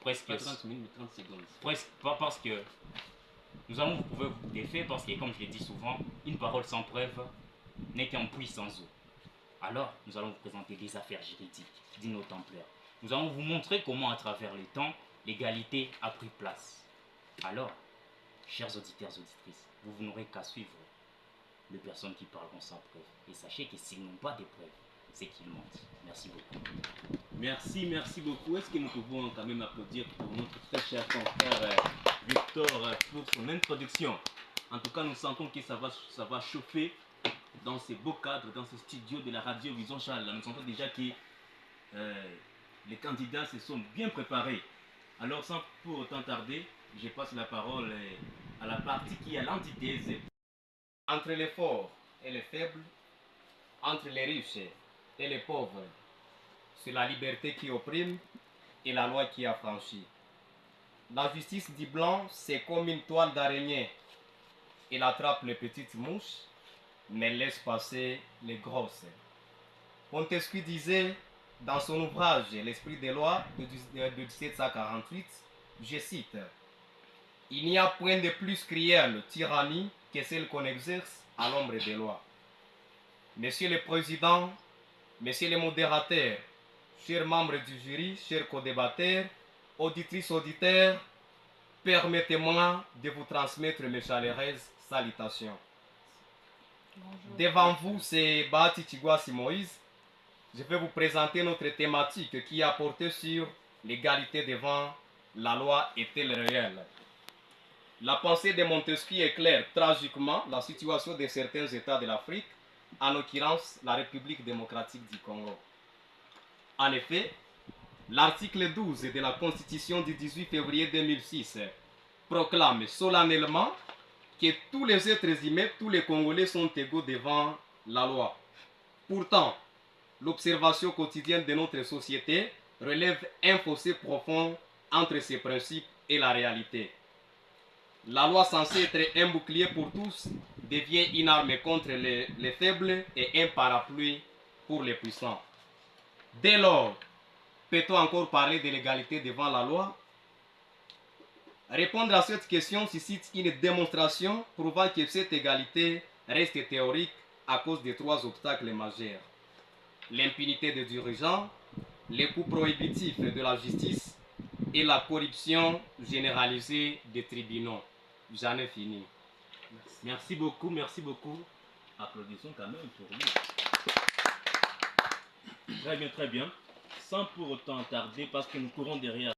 presque... Pas 30 minutes, mais 30 secondes. Presque pas, parce que nous allons vous prouver des faits, parce que comme je l'ai dit souvent, une parole sans preuve n'est qu'un puits sans eau. Alors, nous allons vous présenter des affaires juridiques d'une haute ampleur. Nous allons vous montrer comment, à travers le temps, l'égalité a pris place. Alors, chers auditeurs et auditrices, vous n'aurez qu'à suivre les personnes qui parleront sans preuve. Et sachez que s'ils n'ont pas de preuves, c'est qu'ils mentent. Merci beaucoup. Merci beaucoup. Est-ce que nous pouvons quand même applaudir pour notre très cher confrère Victor pour son introduction. En tout cas, nous sentons que ça va chauffer dans ces beaux cadres, dans ce studio de la radio Vision Charles. Nous sentons déjà que les candidats se sont bien préparés. Alors, sans pour autant tarder, je passe la parole à la partie qui est l'antithèse. Entre les forts et les faibles, entre les riches et les pauvres, c'est la liberté qui opprime et la loi qui affranchit. La justice dit blanc, c'est comme une toile d'araignée. Elle attrape les petites mouches, mais laisse passer les grosses. Montesquieu disait dans son ouvrage L'esprit des lois de 1748, je cite, « Il n'y a point de plus cruelle tyrannie que celle qu'on exerce à l'ombre des lois. » Monsieur le Président, Monsieur les modérateurs, chers membres du jury, chers co-débatteurs, auditrices, auditeurs, permettez-moi de vous transmettre mes chaleureuses salutations. Bonjour. Devant vous, c'est Bahati Tigwasi Moïse. Je vais vous présenter notre thématique qui a porté sur l'égalité devant la loi est-elle réelle. La pensée de Montesquieu éclaire tragiquement la situation de certains États de l'Afrique, en l'occurrence la République démocratique du Congo. En effet, l'article 12 de la Constitution du 18 février 2006 proclame solennellement que tous les êtres humains, tous les Congolais sont égaux devant la loi. Pourtant, l'observation quotidienne de notre société relève un fossé profond entre ces principes et la réalité. La loi censée être un bouclier pour tous devient une arme contre les faibles et un parapluie pour les puissants. Dès lors, peut-on encore parler de l'égalité devant la loi? Répondre à cette question suscite une démonstration prouvant que cette égalité reste théorique à cause de trois obstacles majeurs. L'impunité des dirigeants, les coûts prohibitifs de la justice et la corruption généralisée des tribunaux. J'en ai fini. Merci beaucoup, merci beaucoup. Applaudissons quand même pour lui. Très bien, très bien. Sans pour autant tarder, parce que nous courons derrière.